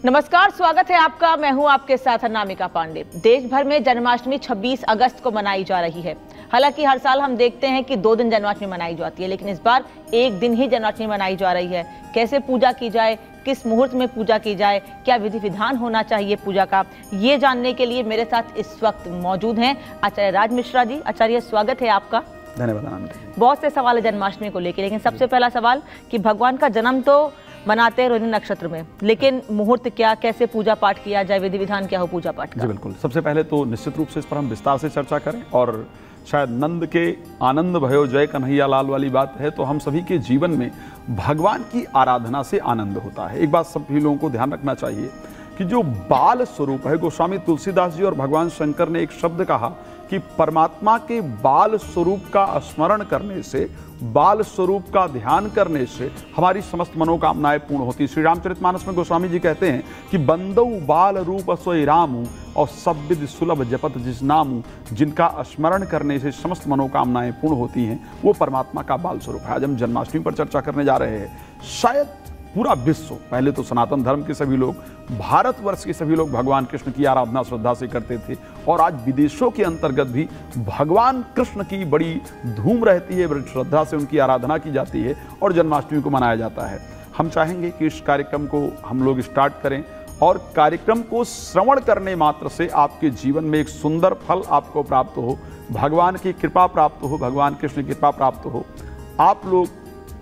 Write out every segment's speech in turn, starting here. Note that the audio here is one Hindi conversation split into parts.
नमस्कार, स्वागत है आपका। मैं हूं आपके साथ अनामिका पांडे। देश भर में जन्माष्टमी 26 अगस्त को मनाई जा रही है। हालांकि हर साल हम देखते हैं कि 2 दिन जन्माष्टमी मनाई जाती है, लेकिन इस बार 1 दिन ही जन्माष्टमी मनाई जा रही है। कैसे पूजा की जाए, किस मुहूर्त में पूजा की जाए, क्या विधि विधान होना चाहिए पूजा का, ये जानने के लिए मेरे साथ इस वक्त मौजूद हैं आचार्य राज मिश्रा जी। आचार्य, स्वागत है आपका। धन्यवाद। बहुत से सवाल है जन्माष्टमी को लेकर, लेकिन सबसे पहला सवाल कि भगवान का जन्म तो मनाते हैं रोहिणी नक्षत्र में, लेकिन मुहूर्त क्या, कैसे पूजा पाठ किया जाए, विधि विधान क्या हो पूजा पाठ का? जी बिल्कुल। सबसे पहले तो निश्चित रूप से इस पर हम विस्तार से चर्चा करें, और शायद नंद के आनंद भयो जय कन्हैया लाल वाली बात है तो हम सभी के जीवन में भगवान की आराधना से आनंद होता है। एक बात सभी लोगों को ध्यान रखना चाहिए कि जो बाल स्वरूप है, गोस्वामी तुलसीदास जी और भगवान शंकर ने एक शब्द कहा कि परमात्मा के बाल स्वरूप का स्मरण करने से, बाल स्वरूप का ध्यान करने से हमारी समस्त मनोकामनाएं पूर्ण होती। श्री रामचरितमानस में गोस्वामी जी कहते हैं कि बंदौ बाल रूप सोई रामू और सब विद सुलभ जपत जिस नामू, जिनका स्मरण करने से समस्त मनोकामनाएं पूर्ण होती हैं, वो परमात्मा का बाल स्वरूप है। आज हम जन्माष्टमी पर चर्चा करने जा रहे हैं। शायद पूरा विश्व, पहले तो सनातन धर्म के सभी लोग, भारतवर्ष के सभी लोग भगवान कृष्ण की आराधना श्रद्धा से करते थे, और आज विदेशों के अंतर्गत भी भगवान कृष्ण की बड़ी धूम रहती है, बड़ी श्रद्धा से उनकी आराधना की जाती है और जन्माष्टमी को मनाया जाता है। हम चाहेंगे कि इस कार्यक्रम को हम लोग स्टार्ट करें, और कार्यक्रम को श्रवण करने मात्र से आपके जीवन में एक सुंदर फल आपको प्राप्त हो, भगवान की कृपा प्राप्त हो, भगवान कृष्ण की कृपा प्राप्त हो।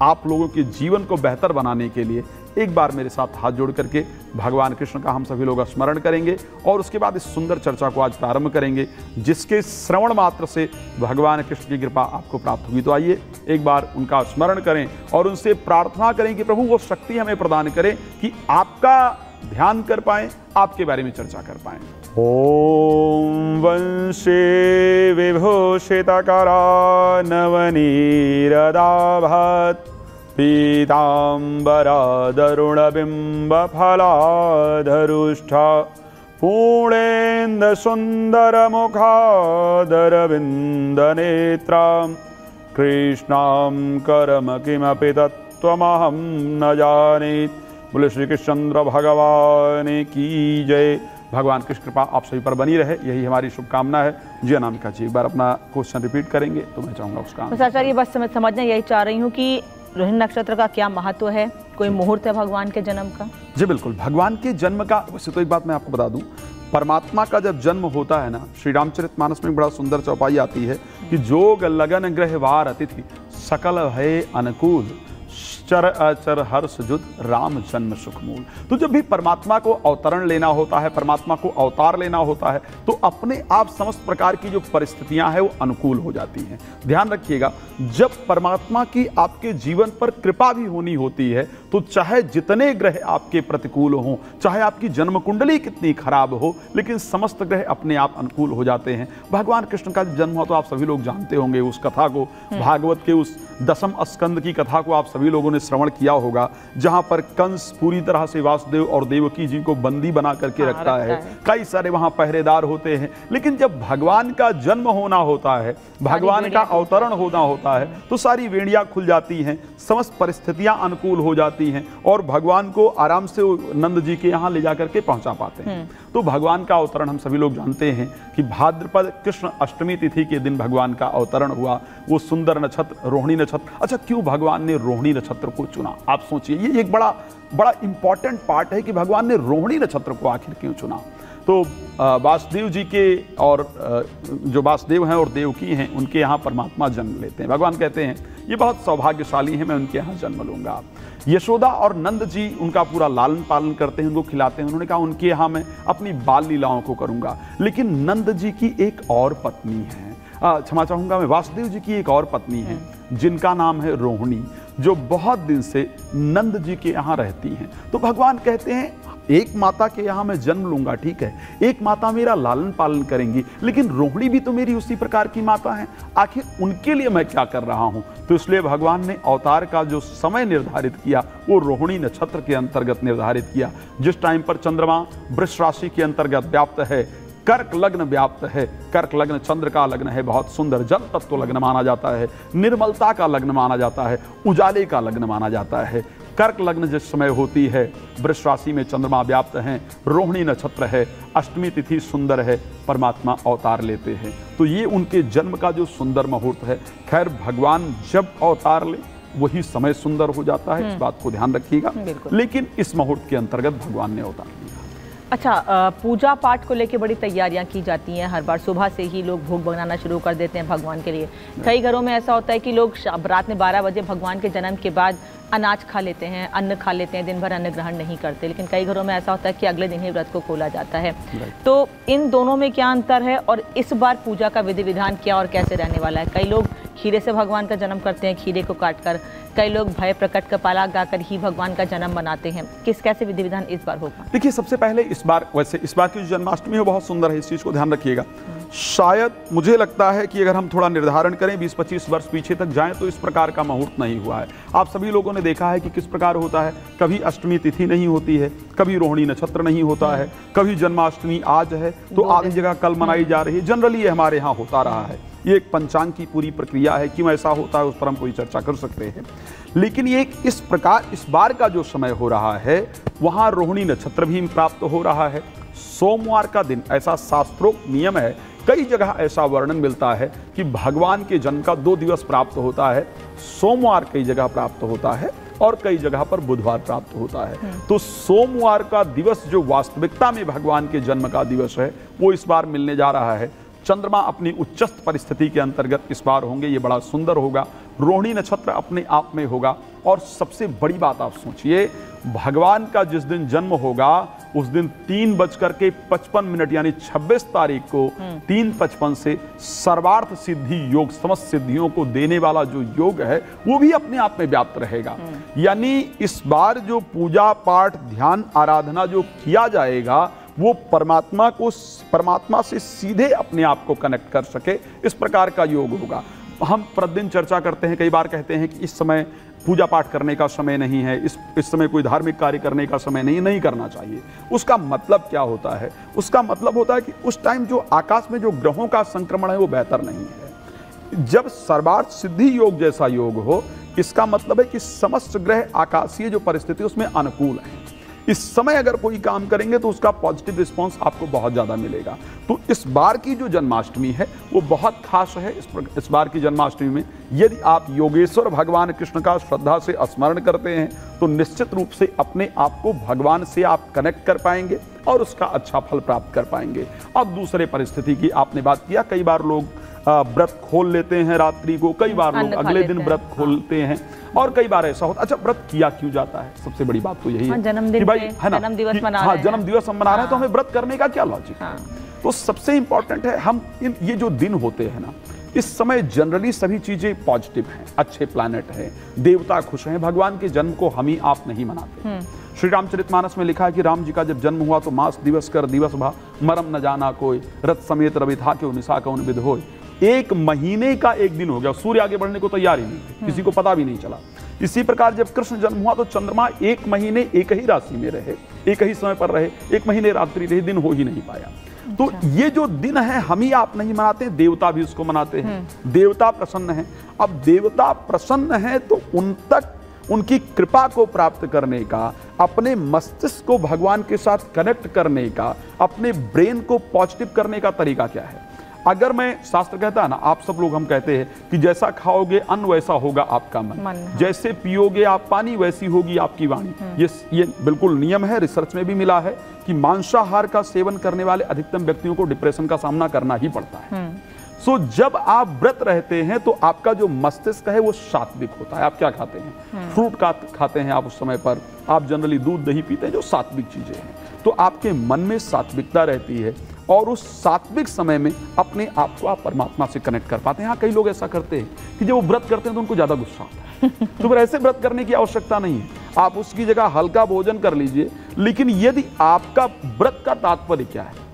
आप लोगों के जीवन को बेहतर बनाने के लिए एक बार मेरे साथ हाथ जोड़ करके भगवान कृष्ण का हम सभी लोग स्मरण करेंगे, और उसके बाद इस सुंदर चर्चा को आज प्रारंभ करेंगे, जिसके श्रवण मात्र से भगवान कृष्ण की कृपा आपको प्राप्त होगी। तो आइए एक बार उनका स्मरण करें और उनसे प्रार्थना करें कि प्रभु वो शक्ति हमें प्रदान करें कि आपका ध्यान कर पाएं, आपके बारे में चर्चा कर पाएं। ओम वंशे विभूषितकरा नवनीरदाभत् पीताम्बरादरुणबिम्बफलाधरुष्ठा पूर्णेन्दुसुन्दरमुखादरविन्दनेत्रां कृष्णां करम किमपि तत्त्वमहं न जाने। बोले श्री कृष्णचंद्र भगवान की जय। भगवान की कृपा आप सभी पर बनी रहे, यही हमारी शुभकामना है। जी अनामिका जी, एक बार अपना क्वेश्चन रिपीट करेंगे तो मैं चाहूँगा उसका आंसर। आचार्य, बस समझना यही चाह रही हूँ कि रोहिणी नक्षत्र का क्या महत्व है, कोई मुहूर्त है भगवान के जन्म का? जी बिल्कुल। भगवान के जन्म का वैसे तो एक बात मैं आपको बता दूं, परमात्मा का जब जन्म होता है ना, श्री रामचरितमानस में बड़ा सुंदर चौपाई आती है कि जोग लगन ग्रह वार अतिथि सकल भय अनुकूल चर अचर हर्ष जुद राम जन्म सुख मूल। तो जब भी परमात्मा को अवतरण लेना होता है, परमात्मा को अवतार लेना होता है, तो अपने आप समस्त प्रकार की जो परिस्थितियां हैं वो अनुकूल हो जाती हैं। ध्यान रखिएगा, जब परमात्मा की आपके जीवन पर कृपा भी होनी होती है तो चाहे जितने ग्रह आपके प्रतिकूल हों, चाहे आपकी जन्म कुंडली कितनी खराब हो, लेकिन समस्त ग्रह अपने आप अनुकूल हो जाते हैं। भगवान कृष्ण का जन्म हुआ तो आप सभी लोग जानते होंगे उस कथा को, भागवत के उस 10वें स्कंद की कथा को आप सभी लोगों ने श्रवण किया होगा, जहां पर कंस पूरी तरह से वासुदेव और देवकी जी को बंदी बना करके रखता है। कई सारे वहां पहरेदार होते हैं, लेकिन जब भगवान का जन्म होना होता है, भगवान का अवतरण होना होता है, तो सारी वेड़ियां खुल जाती हैं, समस्त परिस्थितियां अनुकूल हो जाती हैं, और भगवान को आराम से नंद जी के यहाँ ले जाकर के पहुंचा पाते हैं। तो भगवान का अवतरण हम सभी लोग जानते हैं कि भाद्रपद कृष्ण अष्टमी तिथि के दिन भगवान का अवतरण हुआ। वो सुंदर नक्षत्र रोहिणी नक्षत्र। अच्छा, क्यों भगवान ने रोहिणी नक्षत्र को चुना? आप सोचिए, ये एक बड़ा इंपॉर्टेंट पार्ट है कि भगवान ने रोहिणी नक्षत्र को आखिर क्यों चुना। तो वासुदेव जी के, और जो वासुदेव हैं और देवकी हैं, उनके यहाँ परमात्मा जन्म लेते हैं। भगवान कहते हैं ये बहुत सौभाग्यशाली है, मैं उनके यहाँ जन्म लूंगा। यशोदा और नंद जी उनका पूरा लालन पालन करते हैं, उनको खिलाते हैं। उन्होंने कहा उनके यहाँ मैं अपनी बाल लीलाओं को करूंगा। लेकिन नंद जी की एक और पत्नी है, क्षमा चाहूंगा मैं, वासुदेव जी की एक और पत्नी है जिनका नाम है रोहिणी, जो बहुत दिन से नंद जी के यहाँ रहती हैं। तो भगवान कहते हैं एक माता के यहाँ मैं जन्म लूंगा, ठीक है, एक माता मेरा लालन पालन करेंगी, लेकिन रोहिणी भी तो मेरी उसी प्रकार की माता है, आखिर उनके लिए मैं क्या कर रहा हूं? तो इसलिए भगवान ने अवतार का जो समय निर्धारित किया वो रोहिणी नक्षत्र के अंतर्गत निर्धारित किया, जिस टाइम पर चंद्रमा वृष राशि के अंतर्गत व्याप्त है, कर्क लग्न व्याप्त है। कर्क लग्न चंद्र का लग्न है, बहुत सुंदर जल तत्व लग्न माना जाता है, निर्मलता का लग्न माना जाता है, उजाले का लग्न माना जाता है। कर्क लग्न जिस समय होती है, वृष राशि में चंद्रमा व्याप्त हैं, रोहिणी नक्षत्र है, अष्टमी तिथि सुंदर है, परमात्मा अवतार लेते हैं। तो ये उनके जन्म का जो सुंदर मुहूर्त है। खैर, भगवान जब अवतार ले वही समय सुंदर हो जाता है, इस बात को ध्यान रखिएगा। लेकिन इस मुहूर्त के अंतर्गत भगवान ने अवतार लिया। अच्छा, पूजा पाठ को लेके बड़ी तैयारियां की जाती हैं। हर बार सुबह से ही लोग भोग बनाना शुरू कर देते हैं भगवान के लिए। कई घरों में ऐसा होता है कि लोग रात में 12 बजे भगवान के जन्म के बाद अनाज खा लेते हैं, अन्न खा लेते हैं, दिन भर अन्न ग्रहण नहीं करते। लेकिन कई घरों में ऐसा होता है कि अगले दिन ही व्रत को खोला जाता है। तो इन दोनों में क्या अंतर है और इस बार पूजा का विधि विधान क्या और कैसे रहने वाला है? कई लोग खीरे से भगवान का जन्म करते हैं, खीरे को काटकर। कई लोग भय प्रकट कपाला गाकर ही भगवान का जन्म मनाते हैं। कैसे विधि विधान इस बार होगा? देखिए, सबसे पहले इस बार की जो जन्माष्टमी है बहुत सुंदर है, इस चीज को ध्यान रखिएगा। शायद मुझे लगता है कि अगर हम थोड़ा निर्धारण करें 20-25 वर्ष पीछे तक जाएं तो इस प्रकार का मुहूर्त नहीं हुआ है। आप सभी लोगों ने देखा है कि किस प्रकार होता है। कभी अष्टमी तिथि नहीं होती है, कभी रोहिणी नक्षत्र नहीं होता है, कभी जन्माष्टमी आज है तो आधी जगह कल मनाई जा रही है। जनरली ये हमारे यहाँ होता रहा है। ये एक पंचांग की पूरी प्रक्रिया है। क्यों ऐसा होता है उस पर हम कोई चर्चा कर सकते हैं। लेकिन ये इस प्रकार इस बार का जो समय हो रहा है वहाँ रोहिणी नक्षत्र भी प्राप्त हो रहा है। सोमवार का दिन, ऐसा शास्त्रोक्त नियम है, कई जगह ऐसा वर्णन मिलता है कि भगवान के जन्म का 2 दिवस प्राप्त होता है। सोमवार कई जगह प्राप्त होता है और कई जगह पर बुधवार प्राप्त होता है। तो सोमवार का दिवस जो वास्तविकता में भगवान के जन्म का दिवस है वो इस बार मिलने जा रहा है। चंद्रमा अपनी उच्चस्थ परिस्थिति के अंतर्गत इस बार होंगे, ये बड़ा सुंदर होगा। रोहिणी नक्षत्र अपने आप में होगा। और सबसे बड़ी बात आप सोचिए, भगवान का जिस दिन जन्म होगा उस दिन 3:55 यानी 26 तारीख को 3:55 से सर्वार्थ सिद्धि योग, समस्त सिद्धियों को देने वाला जो योग है वो भी अपने आप में व्याप्त रहेगा। यानी इस बार जो पूजा पाठ ध्यान आराधना जो किया जाएगा वो परमात्मा से सीधे अपने आप को कनेक्ट कर सके, इस प्रकार का योग होगा। हम प्रतिदिन चर्चा करते हैं, कई बार कहते हैं कि इस समय पूजा पाठ करने का समय नहीं है, इस समय कोई धार्मिक कार्य करने का समय नहीं करना चाहिए। उसका मतलब क्या होता है? उसका मतलब होता है कि उस टाइम जो आकाश में जो ग्रहों का संक्रमण है वो बेहतर नहीं है। जब सर्वार्थ सिद्धि योग जैसा योग हो, इसका मतलब है कि समस्त ग्रह आकाशीय जो परिस्थिति उसमें अनुकूल है। इस समय अगर कोई काम करेंगे तो उसका पॉजिटिव रिस्पांस आपको बहुत ज़्यादा मिलेगा। तो इस बार की जो जन्माष्टमी है वो बहुत खास है। इस बार की जन्माष्टमी में यदि आप योगेश्वर भगवान कृष्ण का श्रद्धा से स्मरण करते हैं तो निश्चित रूप से अपने आप को भगवान से आप कनेक्ट कर पाएंगे और उसका अच्छा फल प्राप्त कर पाएंगे। अब दूसरे परिस्थिति की आपने बात किया, कई बार लोग व्रत खोल लेते हैं रात्रि को, कई बार लोग अगले दिन व्रत खोलते हैं और कई बार ऐसा होता है। अच्छा, व्रत किया क्यों जाता है? सबसे बड़ी बात तो यही है जन्मदिन कि भाई है ना, जन्म दिवस मना हम मना रहे हैं तो हमें व्रत करने का क्या लॉजिक है? तो सबसे इंपॉर्टेंट है हम ये जो दिन होते हैं ना, इस समय जनरली सभी चीजें पॉजिटिव हैं, अच्छे प्लैनेट हैं, देवता खुश हैं। भगवान के जन्म को हम ही आप नहीं मनाते। श्री रामचरितमानस में लिखा है कि राम जी का जब जन्म हुआ तो मास दिवस कर दिवस भा, मरम न जाना कोई, रथ समेत रवि था के निशा कौन विध होय। 1 महीने का एक दिन हो गया, सूर्य आगे बढ़ने को तैयार ही नहीं थे, किसी को पता भी नहीं चला। इसी प्रकार जब कृष्ण जन्म हुआ तो चंद्रमा 1 महीने एक ही राशि में रहे, एक ही समय पर रहे, 1 महीने रात्रि रहे, दिन हो ही नहीं पाया। तो ये जो दिन है हम ही आप नहीं मनाते, देवता भी उसको मनाते हैं। देवता प्रसन्न है। अब देवता प्रसन्न है तो उन तक उनकी कृपा को प्राप्त करने का, अपने मस्तिष्क को भगवान के साथ कनेक्ट करने का, अपने ब्रेन को पॉजिटिव करने का तरीका क्या है? अगर मैं, शास्त्र कहता है ना, आप सब लोग हम कहते हैं कि जैसा खाओगे अन्न वैसा होगा आपका मन, जैसे पियोगे आप पानी वैसी होगी आपकी वाणी। ये बिल्कुल नियम है, रिसर्च में भी मिला है कि मांसाहार का सेवन करने वाले अधिकतम व्यक्तियों को डिप्रेशन का सामना करना ही पड़ता है। सो जब आप व्रत रहते हैं तो आपका जो मस्तिष्क है वो सात्विक होता है। आप क्या खाते हैं? फ्रूट खाते हैं आप उस समय पर, आप जनरली दूध दही पीते हैं, जो सात्विक चीजें हैं। तो आपके मन में सात्विकता रहती है और उस सात्विक समय में अपने आप को आप परमात्मा से कनेक्ट कर पाते हैं। यहाँ कई लोग ऐसा करते हैं कि जब वो व्रत करते हैं तो उनको ज्यादा गुस्सा आता है। तो फिर ऐसे व्रत करने की आवश्यकता नहीं है, आप उसकी जगह हल्का भोजन कर लीजिए। लेकिन यदि आपका व्रत का तात्पर्य क्या है?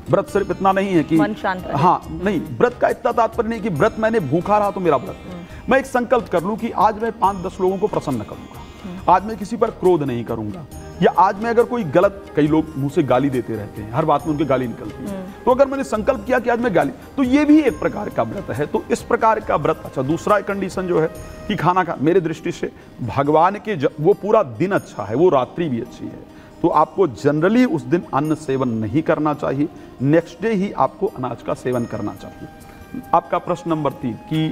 व्रत सिर्फ इतना नहीं है कि मन शांत रहे। हाँ नहीं, व्रत का इतना तात्पर्य नहीं कि व्रत मैंने भूखा रहा तो मेरा व्रत। मैं एक संकल्प कर लूं कि आज मैं 5-10 लोगों को प्रसन्न करूंगा, आज मैं किसी पर क्रोध नहीं करूंगा, या आज मैं अगर कोई गलत, कई लोग मुंह से गाली देते रहते हैं, हर बात में उनके गाली निकलती है, तो अगर मैंने संकल्प किया कि आज मैं गाली, तो ये भी एक प्रकार का व्रत है। तो इस प्रकार का व्रत, अच्छा दूसरा कंडीशन जो है कि खाना खा, मेरे दृष्टि से भगवान के वो पूरा दिन अच्छा है, वो रात्रि भी अच्छी है, तो आपको जनरली उस दिन अन्न सेवन नहीं करना चाहिए, नेक्स्ट डे ही आपको अनाज का सेवन करना चाहिए। आपका प्रश्न नंबर 3 कि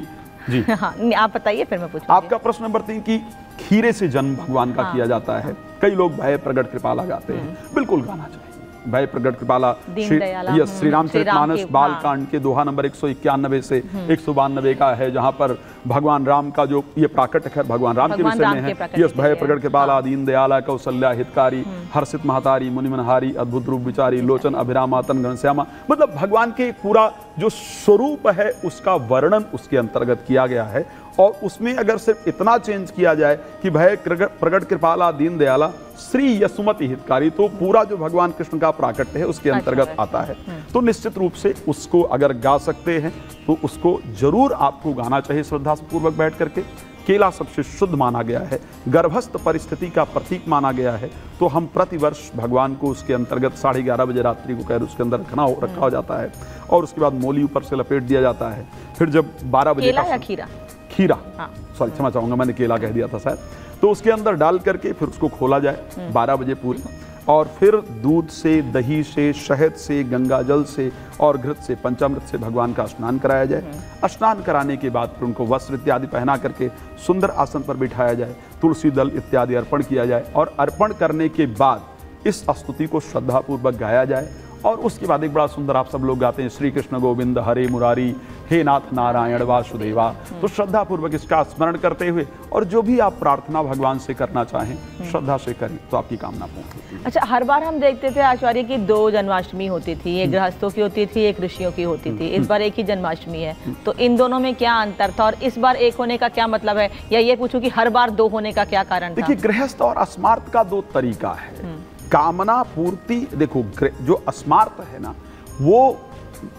जी हाँ, आप बताइए फिर मैं पूछूंगी। आपका प्रश्न नंबर 3 कि खीरे से जन्म भगवान का किया जाता है। कई लोग भय प्रगट कृपाला गाते हैं, बिल्कुल गाना चाहिए। भय प्रगट कृपाला श्री रामचरितमानस बालकांड के दोहा नंबर 191 से 192 का है, जहां पर भगवान राम का जो ये प्राकट्य है भगवान राम के विषय में है। यस भय प्रगट कृपाला दीन दयाला कौशल्या हितकारी हर्षित महतारी मुनिमनहारी अद्भुत रूप विचारी लोचन अभिरामा तन घनश्यामा, मतलब भगवान के पूरा जो स्वरूप है उसका वर्णन उसके अंतर्गत किया गया है। और उसमें अगर सिर्फ इतना चेंज किया जाए कि भय प्रगट कृपाला दीन दयाला श्री यशुमति हितकारी, तो पूरा जो भगवान कृष्ण का प्राकट्य है उसके अंतर्गत आता है। तो निश्चित रूप से उसको अगर गा सकते हैं तो उसको जरूर आपको गाना चाहिए श्रद्धापूर्वक बैठ करके। केला सबसे शुद्ध माना गया है, गर्भस्थ परिस्थिति का प्रतीक माना गया है, तो हम प्रतिवर्ष भगवान को उसके अंतर्गत 11:30 बजे रात्रि को उसके अंदर रखा हो जाता है, और उसके बाद मोली ऊपर से लपेट दिया जाता है। फिर जब 12 बजे का खीरा सॉरी क्षमा चाहूंगा, मैंने केला कह दिया था शायद, तो उसके अंदर डाल करके फिर उसको खोला जाए 12 बजे पूरी, और फिर दूध से, दही से, शहद से, गंगा जल से और घृत से, पंचामृत से भगवान का स्नान कराया जाए। स्नान कराने के बाद फिर उनको वस्त्र इत्यादि पहना करके सुंदर आसन पर बिठाया जाए, तुलसी दल इत्यादि अर्पण किया जाए, और अर्पण करने के बाद इस स्तुति को श्रद्धापूर्वक गाया जाए। और उसके बाद एक बड़ा सुंदर आप सब लोग गाते हैं, श्री कृष्ण गोविंद हरे मुरारी हे नाथ नारायण वासुदेवा। तो श्रद्धा पूर्वक इसका स्मरण करते हुए और जो भी आप प्रार्थना भगवान से करना चाहें श्रद्धा से करें तो आपकी कामना पूर्ण होती है। अच्छा, हर बार हम देखते थे आचार्य की 2 जन्माष्टमी होती थी, एक गृहस्थों की होती थी, एक ऋषियों की होती थी। इस बार एक ही जन्माष्टमी है, तो इन दोनों में क्या अंतर था और इस बार एक होने का क्या मतलब है, या ये पूछूं कि हर बार 2 होने का क्या कारण था? देखिए, गृहस्थ और अस्मार्त का 2 तरीका है। कामना पूर्ति, देखो जो अस्मार्त है ना, वो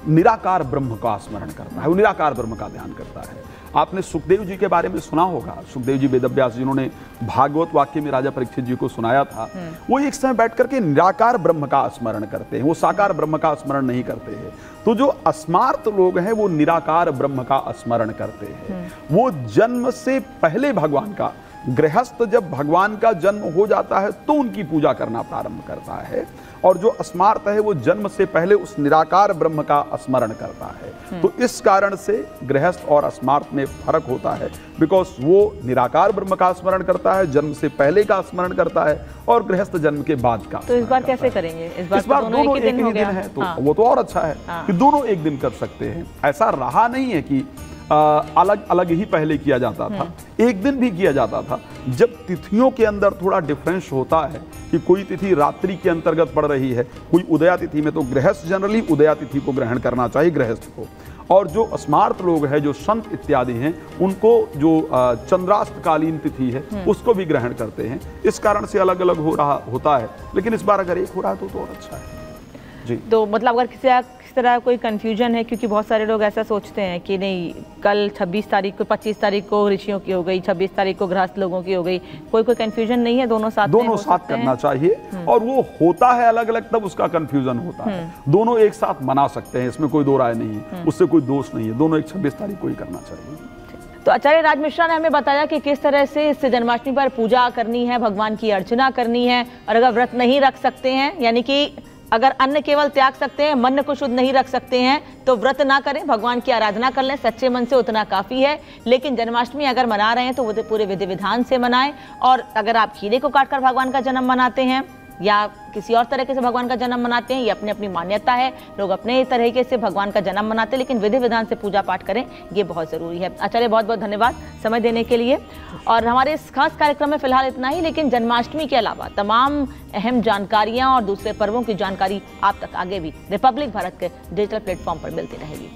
निराकार ब्रह्म का स्मरण करता है, वो निराकार ब्रह्म का ध्यान करता है। आपने सुखदेव जी के बारे में सुना होगा, सुखदेव जी वेदव्यास जिन्होंने भागवत वाक्य में राजा परीक्षित जी को सुनाया था, वो एक समय बैठ करके निराकार ब्रह्म का स्मरण करते हैं, वो साकार ब्रह्म का स्मरण नहीं करते हैं। तो जो अस्मार्त लोग हैं वो निराकार ब्रह्म का स्मरण करते हैं। वो जन्म से पहले भगवान का, गृहस्थ जब भगवान का जन्म हो जाता है तो उनकी पूजा करना प्रारंभ करता है, और जो अस्मार्त है वो जन्म से पहले उस निराकार ब्रह्म का स्मरण करता है। तो इस कारण से गृहस्थ और अस्मार्त में फर्क होता है, बिकॉज वो निराकार ब्रह्म का स्मरण करता है, जन्म से पहले का स्मरण करता है, और गृहस्थ जन्म के बाद का। तो इस बार कैसे करेंगे? इस बार दोनों एक ही दिन है, तो वो तो और अच्छा है कि दोनों एक दिन कर सकते हैं। ऐसा रहा नहीं है कि अलग अलग ही पहले किया जाता था, एक दिन भी किया जाता था। जब तिथियों के अंदर थोड़ा डिफरेंस होता है कि कोई तिथि रात्रि के अंतर्गत पड़ रही है, कोई उदया तिथि में, तो गृहस्थ जनरली उदया तिथि को ग्रहण करना चाहिए गृहस्थ को। और जो स्मार्त लोग हैं, जो संत इत्यादि हैं, उनको जो चंद्रास्तकालीन तिथि है उसको भी ग्रहण करते हैं। इस कारण से अलग अलग होता है, लेकिन इस बार अगर एक हो रहा है तो और अच्छा है जी। तो मतलब अगर किसी तरह कोई कंफ्यूजन है, क्योंकि बहुत सारे लोग ऐसा सोचते हैं कि नहीं, कल 26 तारीख को, 25 तारीख को ऋषियों की हो गई, 26 तारीख को गृहस्थ लोगों की हो गई, कोई कंफ्यूजन नहीं है, दोनों साथ करना चाहिए। और वो होता है अलग अलग, तब उसका कंफ्यूजन होता है। दोनों एक साथ मना सकते हैं, इसमें कोई 2 राय नहीं है, उससे कोई दोष नहीं है, दोनों एक 26 तारीख को ही करना चाहिए। तो आचार्य राज मिश्रा ने हमें बताया कि किस तरह से इस जन्माष्टमी पर पूजा करनी है, भगवान की अर्चना करनी है, और अगर व्रत नहीं रख सकते हैं, यानी कि अगर अन्न केवल त्याग सकते हैं, मन को शुद्ध नहीं रख सकते हैं, तो व्रत ना करें, भगवान की आराधना कर लें सच्चे मन से, उतना काफी है। लेकिन जन्माष्टमी अगर मना रहे हैं तो वो पूरे विधि विधान से मनाएं। और अगर आप खीरे को काटकर भगवान का जन्म मनाते हैं या किसी और तरीके से भगवान का जन्म मनाते हैं, ये अपनी अपनी मान्यता है, लोग अपने तरीके से भगवान का जन्म मनाते हैं, लेकिन विधि विधान से पूजा पाठ करें, ये बहुत जरूरी है। आचार्य, बहुत बहुत धन्यवाद समय देने के लिए। और हमारे इस खास कार्यक्रम में फिलहाल इतना ही, लेकिन जन्माष्टमी के अलावा तमाम अहम जानकारियां और दूसरे पर्वों की जानकारी आप तक आगे भी रिपब्लिक भारत के डिजिटल प्लेटफॉर्म पर मिलती रहेगी।